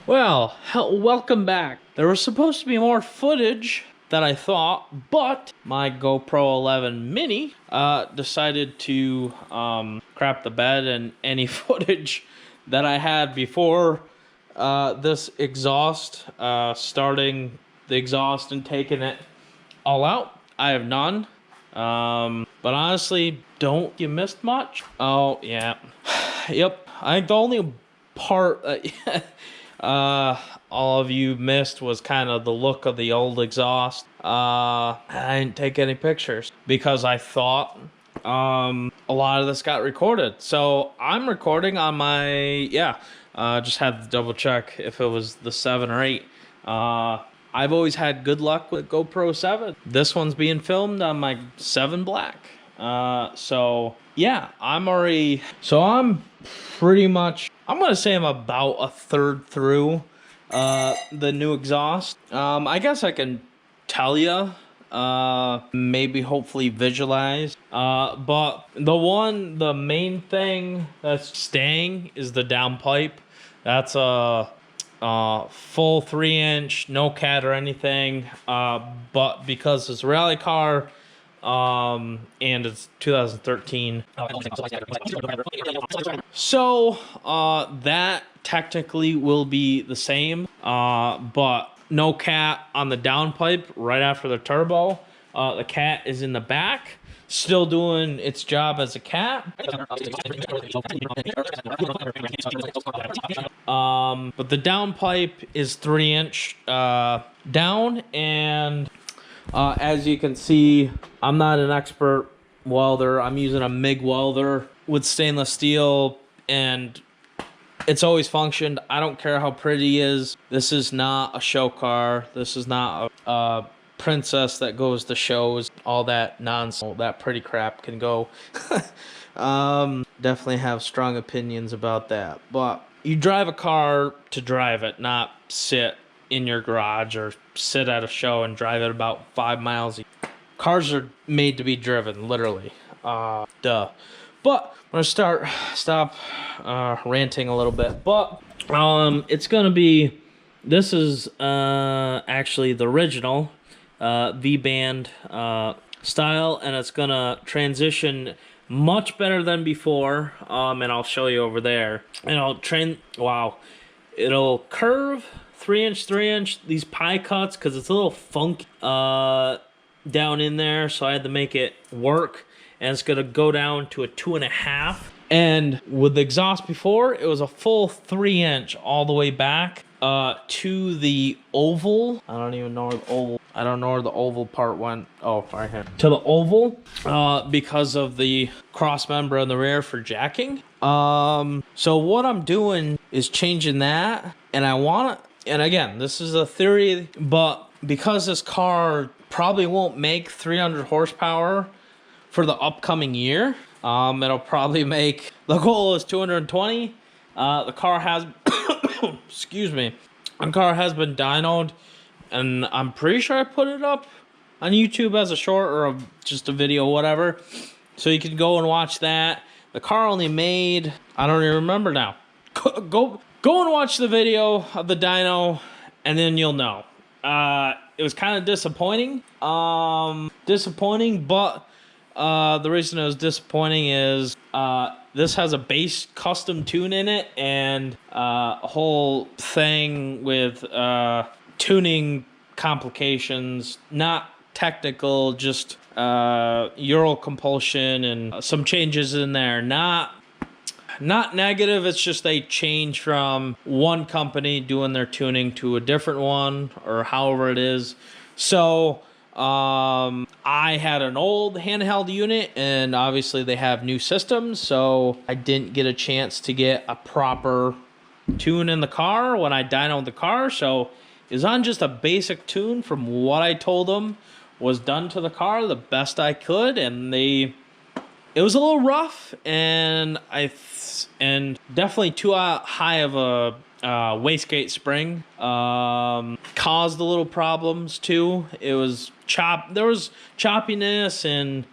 Well, welcome back. There was supposed to be more footage than I thought, but my GoPro 11 Mini decided to crap the bed, and any footage that I had before this exhaust, starting the exhaust and taking it all out, I have none. But honestly, don't you missed much? Oh, yeah. Yep. I think the only part all of you missed was kind of the look of the old exhaust. I didn't take any pictures because I thought a lot of this got recorded. So I'm recording on my, just had to double check if it was the 7 or 8. I've always had good luck with GoPro 7. This one's being filmed on my 7 Black. So yeah, I'm pretty much, I'm going to say I'm about a third through the new exhaust. I guess I can tell you, maybe hopefully visualize. But the main thing that's staying is the downpipe. That's a full 3-inch, no cat or anything. But because it's a rally car, and it's 2013. So that technically will be the same, but no cat on the downpipe right after the turbo. The cat is in the back, still doing its job as a cat. But the downpipe is 3-inch down, and as you can see, I'm not an expert welder. I'm using a MIG welder with stainless steel, and it's always functioned. I don't care how pretty it is. This is not a show car. This is not a princess that goes to shows. All that nonsense, that pretty crap can go. Definitely have strong opinions about that. But you drive a car to drive it, not sit in your garage or sit at a show and drive it about 5 miles. Cars are made to be driven, literally. Duh. But I'm gonna stop ranting a little bit. But it's gonna be, this is actually the original V-band style, and it's gonna transition much better than before. And I'll show you over there. And it'll curve 3-inch, these pie cuts, because it's a little funky down in there, so I had to make it work, and it's gonna go down to a 2.5. And with the exhaust before, it was a full 3-inch all the way back to the oval. I don't even know where the oval, I don't know where the oval part went. Oh, right here. To the oval, because of the cross member in the rear for jacking. So what I'm doing is changing that, and and again, this is a theory, but because this car probably won't make 300 horsepower for the upcoming year, it'll probably make, the goal is 220. The car has, excuse me, the car has been dynoed, and I'm pretty sure I put it up on YouTube as a short or just a video, whatever. So you can go and watch that. The car only made, I don't even remember now. Go and watch the video of the dyno, and then you'll know. It was kind of disappointing. But the reason it was disappointing is this has a base custom tune in it, and a whole thing with tuning complications, not technical, just Ural compulsion and some changes in there. not negative. It's just they change from one company doing their tuning to a different one, or however it is. So I had an old handheld unit, and obviously they have new systems, so I didn't get a chance to get a proper tune in the car when I dynoed the car. So it's on just a basic tune from what I told them was done to the car the best I could, and it was a little rough, and definitely too high of a wastegate spring caused a little problems too. It was there was choppiness, and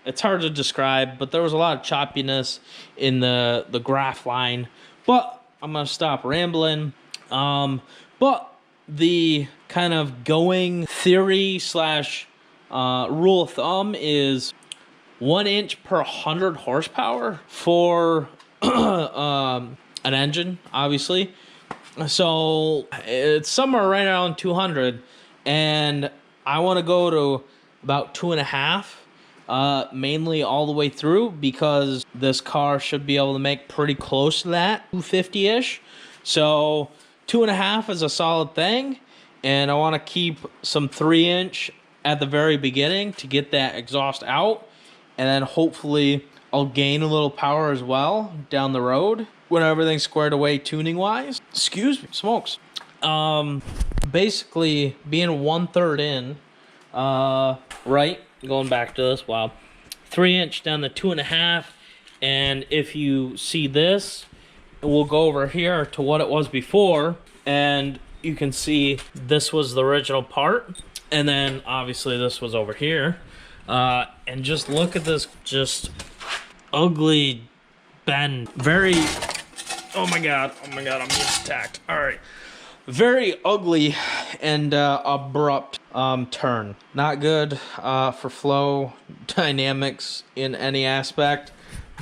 it's hard to describe, but there was a lot of choppiness in the graph line. But I'm gonna stop rambling. But the kind of going theory slash rule of thumb is 1 inch per 100 horsepower for an engine, obviously. So it's somewhere right around 200, and I want to go to about 2.5, mainly all the way through, because this car should be able to make pretty close to that 250-ish. So 2.5 is a solid thing, and I want to keep some 3-inch at the very beginning to get that exhaust out, and then hopefully I'll gain a little power as well down the road when everything's squared away tuning wise. Excuse me, smokes. Basically being 1/3 in, right, going back to this, wow, 3-inch down to 2.5, and if you see this, we'll go over here to what it was before, and you can see this was the original part, and then obviously this was over here. And just look at this just ugly bend. Very, oh my god, I'm being attacked. All right, very ugly and abrupt turn. Not good for flow dynamics in any aspect.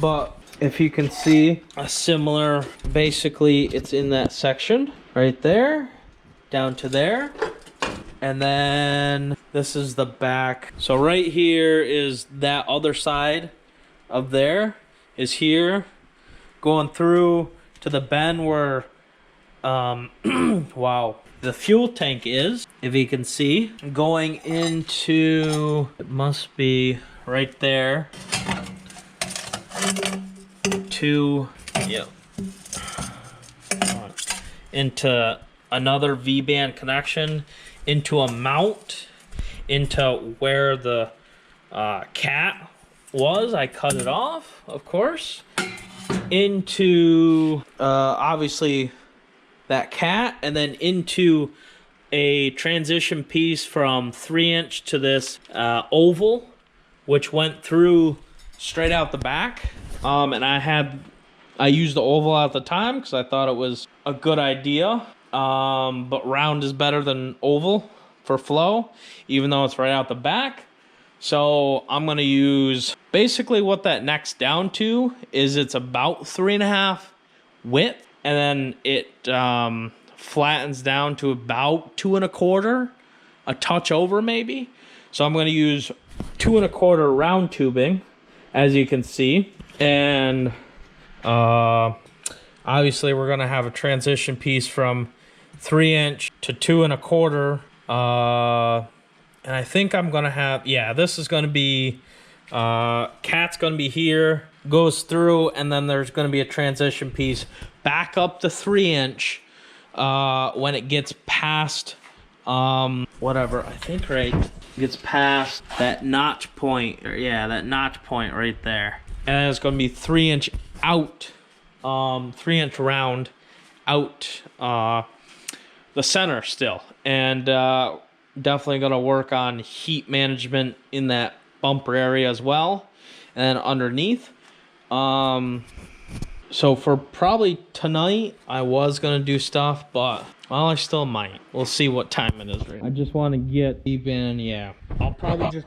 But if you can see a similar, basically it's in that section right there, down to there. And then this is the back. So right here is that other side of there is here, going through to the bend where wow, the fuel tank is, if you can see, going into, it must be right there to, yeah, into another V-band connection, into a mount, into where the cat was. I cut it off, of course, into obviously that cat, and then into a transition piece from 3-inch to this oval, which went through straight out the back. And I used the oval at the time because I thought it was a good idea. But round is better than oval for flow, even though it's right out the back. So I'm going to use basically what that necks down to is it's about 3.5 width, and then it flattens down to about 2.25, a touch over maybe. So I'm going to use 2.25 round tubing, as you can see, and obviously we're going to have a transition piece from 3-inch to 2.25. And I think I'm going to have, yeah, this is going to be, cat's going to be here, goes through, and then there's going to be a transition piece back up to 3-inch when it gets past, whatever, I think right, gets past that notch point, or yeah, that notch point right there. And then it's going to be 3-inch out, 3-inch round out, the center still, and definitely going to work on heat management in that bumper area as well, and then underneath. So for probably tonight, I was going to do stuff, but well, I still might. We'll see what time it is right now. I just want to get V-band, yeah, I'll probably just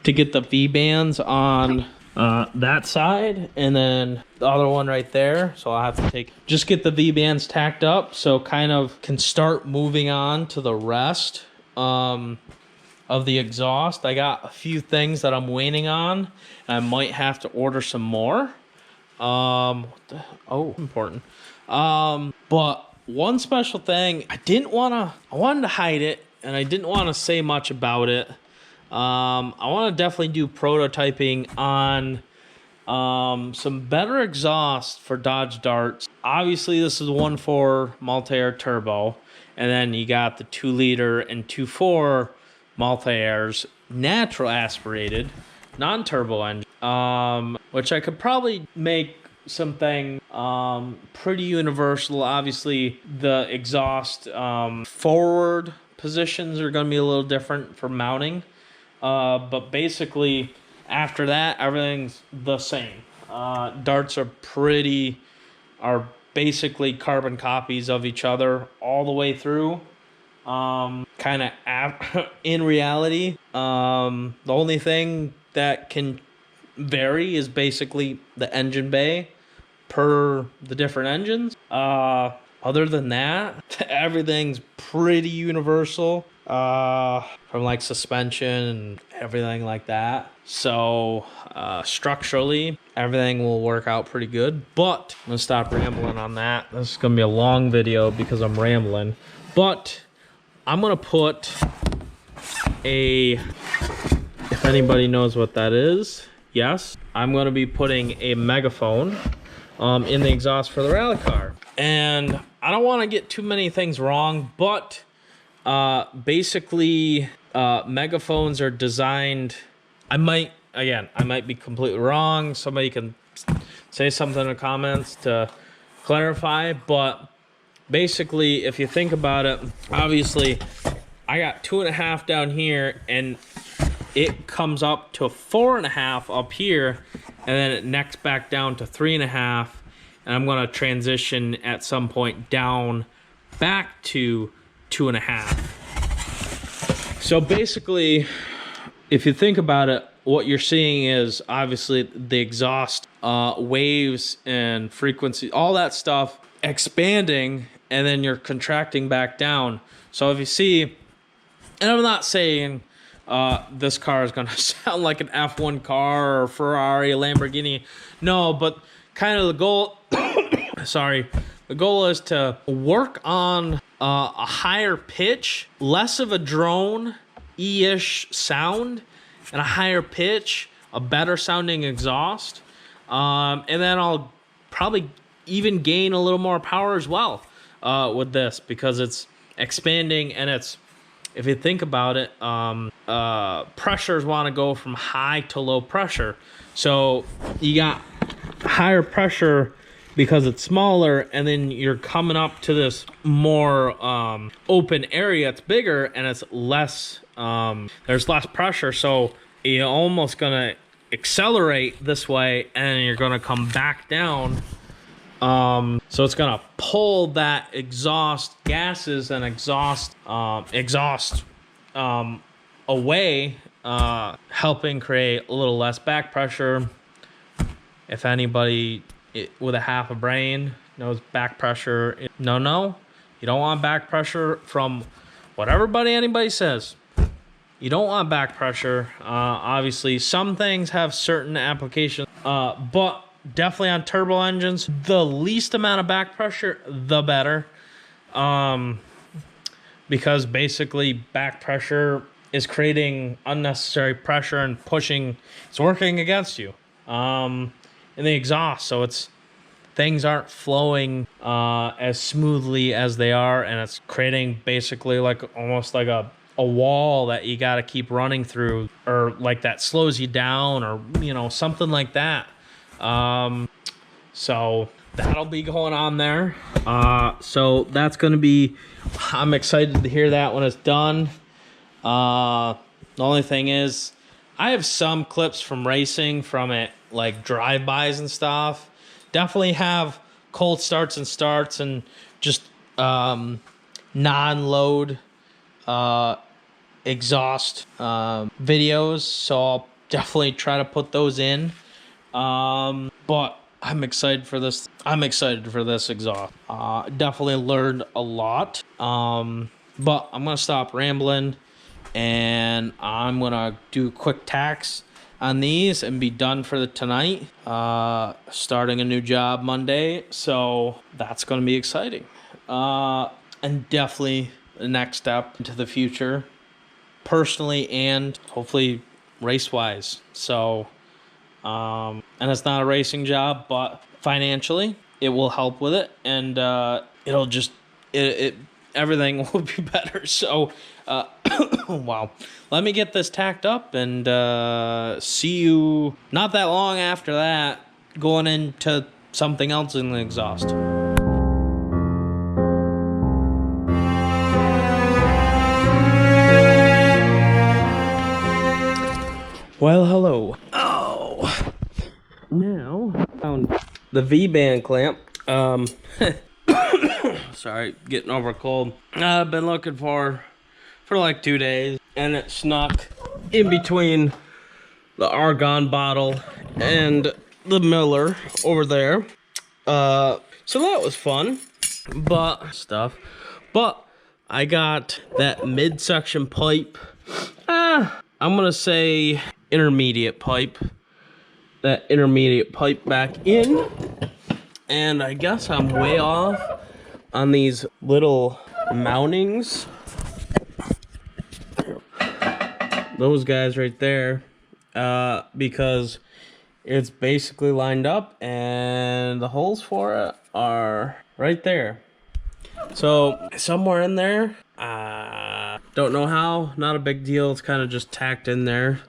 to get the V-bands on that side, and then the other one right there. So I'll have to just get the V-bands tacked up, so kind of can start moving on to the rest of the exhaust. I got a few things that I'm waiting on. I might have to order some more Important. But one special thing, I wanted to hide it, and I didn't want to say much about it. I want to definitely do prototyping on some better exhaust for Dodge Darts. Obviously, this is 1.4 multi-air turbo, and then you got the 2-liter and 2.4 multi-airs, natural aspirated, non-turbo engine, which I could probably make something pretty universal. Obviously, the exhaust forward positions are going to be a little different for mounting, but basically after that everything's the same. Darts are basically carbon copies of each other all the way through. In reality, the only thing that can vary is basically the engine bay per the different engines. Other than that, everything's pretty universal, from like suspension and everything like that. So structurally, everything will work out pretty good. But I'm gonna stop rambling on that. This is gonna be a long video because I'm rambling. But I'm gonna put if anybody knows what that is, yes, I'm gonna be putting a megaphone in the exhaust for the rally car. And I don't want to get too many things wrong, but basically megaphones are designed, I might be completely wrong. Somebody can say something in the comments to clarify, but basically if you think about it, obviously I got 2.5 down here and it comes up to 4.5 up here, and then it necks back down to 3.5, and I'm going to transition at some point down back to 2.5. So basically, if you think about it, what you're seeing is obviously the exhaust waves and frequency, all that stuff expanding, and then you're contracting back down. So if you see, and I'm not saying this car is going to sound like an F1 car or Ferrari, Lamborghini. No, but kind of the goal, the goal is to work on a higher pitch, less of a drone-ish sound, and a higher pitch, a better sounding exhaust. And then I'll probably even gain a little more power as well with this, because it's expanding, and it's, if you think about it, pressures want to go from high to low pressure. So you got higher pressure because it's smaller, and then you're coming up to this more open area. It's bigger, and it's less, there's less pressure. So you're almost going to accelerate this way, and you're going to come back down. So it's going to pull that exhaust gases and exhaust away, helping create a little less back pressure. If anybody with a half a brain knows back pressure, no, you don't want back pressure from what anybody says. You don't want back pressure. Obviously, some things have certain applications, but definitely on turbo engines, the least amount of back pressure, the better. Because basically back pressure is creating unnecessary pressure and it's working against you in the exhaust. So things aren't flowing as smoothly as they are, and it's creating basically almost like a wall that you got to keep running through, or like that slows you down, or something like that. So that'll be going on there. So that's going to be, I'm excited to hear that when it's done. The only thing is, I have some clips from racing from it, like drive-bys and stuff. Definitely have cold starts and just non-load exhaust videos. So I'll definitely try to put those in. But I'm excited for this. I'm excited for this exhaust. Definitely learned a lot. But I'm gonna stop rambling, and I'm gonna do quick tacks on these and be done for the tonight. Starting a new job Monday, so that's going to be exciting. And definitely the next step into the future, personally and hopefully race-wise. So, and it's not a racing job, but financially it will help with it, and it'll just everything will be better. So, wow. Let me get this tacked up and see you not that long after that, going into something else in the exhaust. Well, hello. Oh, now found the V-band clamp. Sorry, getting over a cold. I've been looking for like 2 days, and it snuck in between the argon bottle and the Miller over there. So that was fun, but I got that midsection pipe. I'm gonna say intermediate pipe. That intermediate pipe back in, and I guess I'm way off on these little mountings. Those guys right there, because it's basically lined up and the holes for it are right there. So somewhere in there, don't know how, not a big deal. It's kind of just tacked in there.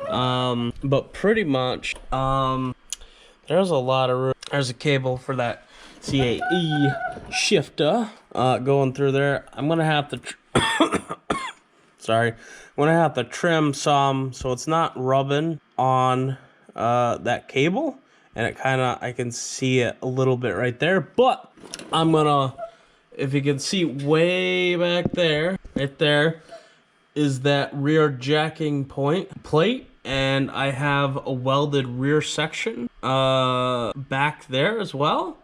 But pretty much, there's a lot of room. There's a cable for that CAE shifter, going through there. I'm going to have to, I'm going to have to trim some so it's not rubbing on, that cable. And it kind of, I can see it a little bit right there, but I'm going to, if you can see way back there, right there is that rear jacking plate, and I have a welded rear section back there as well.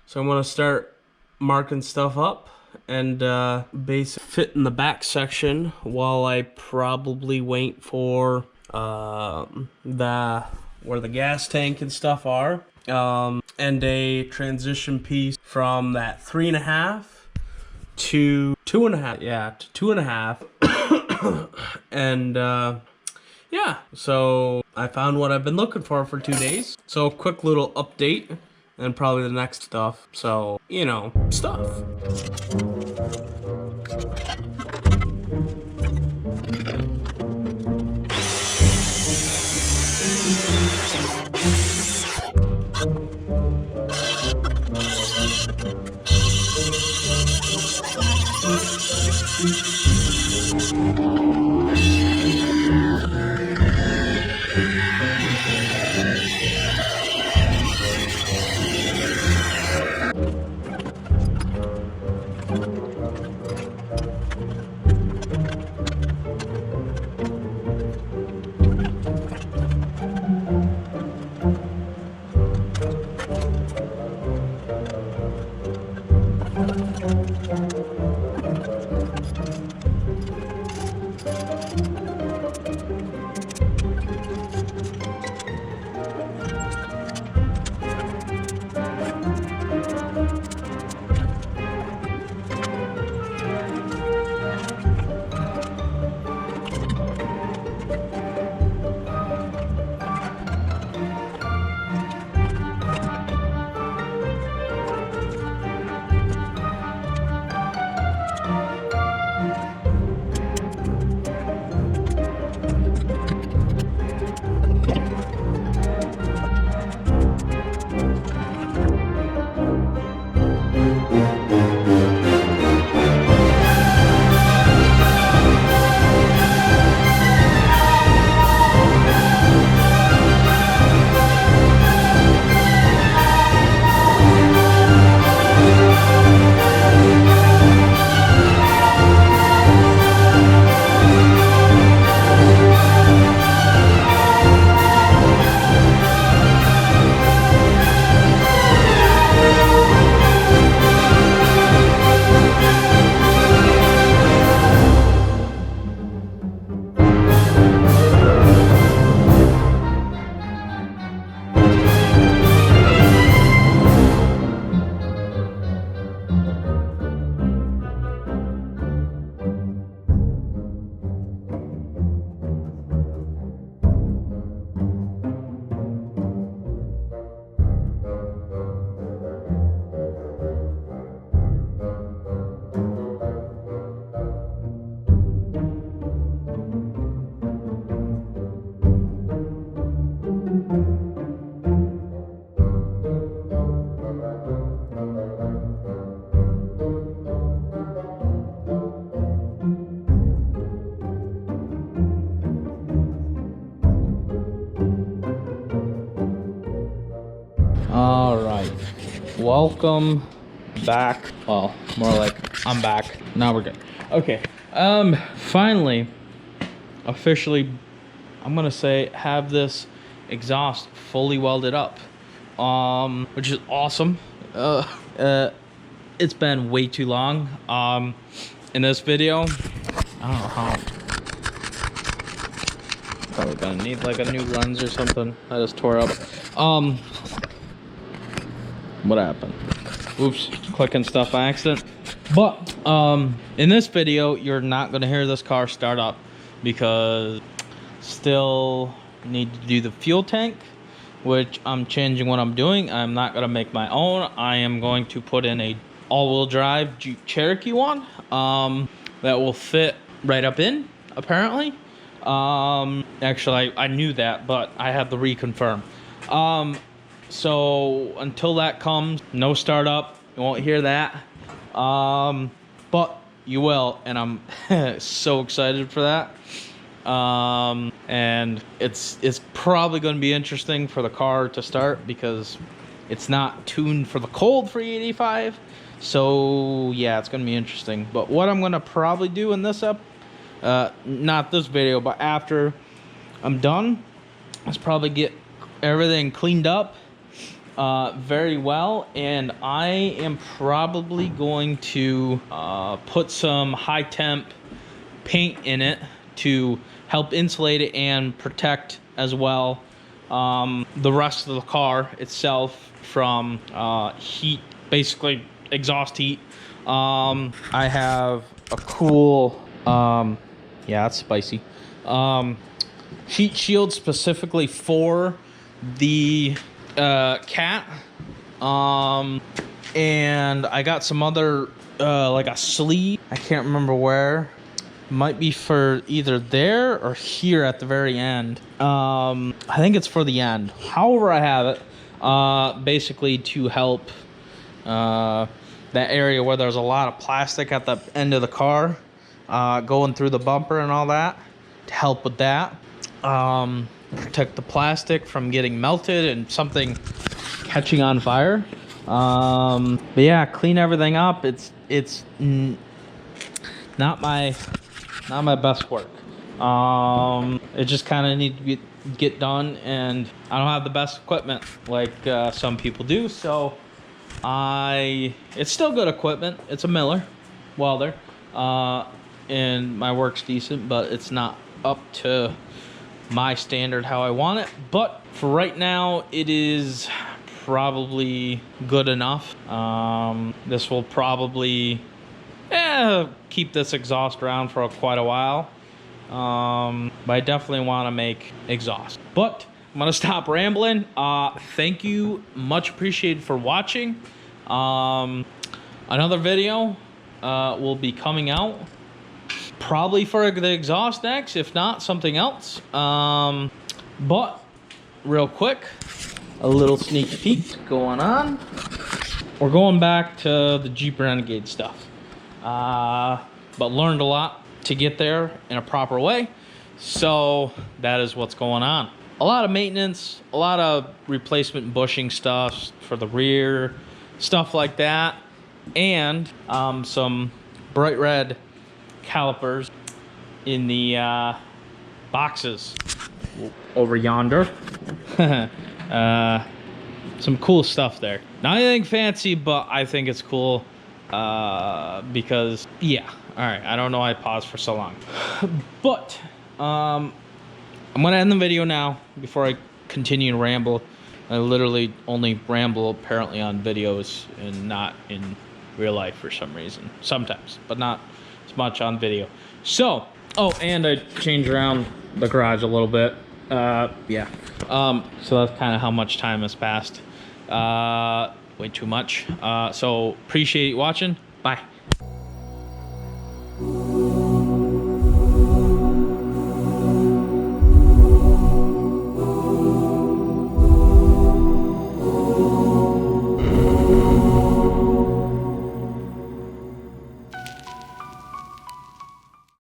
So I'm gonna start marking stuff up and fit in the back section while I probably wait for where the gas tank and stuff are, and a transition piece from that 3.5 to 2.5. Yeah, to 2.5. And yeah, so I found what I've been looking for 2 days. So quick little update and probably the next stuff. So, you know, stuff. welcome back. Well, more like I'm back. Now we're good. Okay. Finally, officially, I'm gonna say have this exhaust fully welded up, which is awesome. It's been way too long. In this video, I don't know how. Probably gonna need like a new lens or something. I just tore up. What happened? Oops, clicking stuff by accident. But in this video, you're not gonna hear this car start up because still need to do the fuel tank, which I'm changing what I'm doing. I'm not gonna make my own. I am going to put in a all-wheel drive Jeep Cherokee one that will fit right up in, apparently. Actually, I knew that, but I have to reconfirm. So until that comes, no startup. You won't hear that. But you will, and I'm so excited for that. And it's probably going to be interesting for the car to start because it's not tuned for the cold for E85. So yeah, it's going to be interesting. But what I'm going to probably do in this not this video, but after I'm done, let's probably get everything cleaned up very well, and I am probably going to put some high temp paint in it to help insulate it and protect as well the rest of the car itself from heat, basically exhaust heat. I have a cool yeah, it's spicy. Heat shield specifically for the cat. And I got some other like a sleeve. I can't remember where. Might be for either there or here at the very end. I think it's for the end. However, I have it basically to help that area where there's a lot of plastic at the end of the car. Going through the bumper and all that to help with that. Protect the plastic from getting melted and something catching on fire. But yeah, clean everything up. It's not my best work. It just kind of need to get done, and I don't have the best equipment like some people do. So it's still good equipment. It's a Miller welder. And my work's decent, but it's not up to my standard how I want it. But for right now, it is probably good enough. This will probably keep this exhaust around for quite a while. But I definitely want to make exhaust. But I'm gonna stop rambling. Thank you, much appreciated for watching. Another video will be coming out. Probably for the exhaust next, if not something else. But real quick, a little sneak peek going on. We're going back to the Jeep Renegade stuff, but learned a lot to get there in a proper way. So that is what's going on. A lot of maintenance, a lot of replacement bushing stuff for the rear, stuff like that, and some bright red calipers in the boxes over yonder. Some cool stuff there. Not anything fancy, but I think it's cool because yeah. All right, I don't know why I paused for so long. But I'm gonna end the video now before I continue to ramble. I literally only ramble apparently on videos and not in real life for some reason. Sometimes, but not as much on video. So, oh, and I changed around the garage a little bit. Yeah. So that's kind of how much time has passed. Way too much. So appreciate you watching. Bye.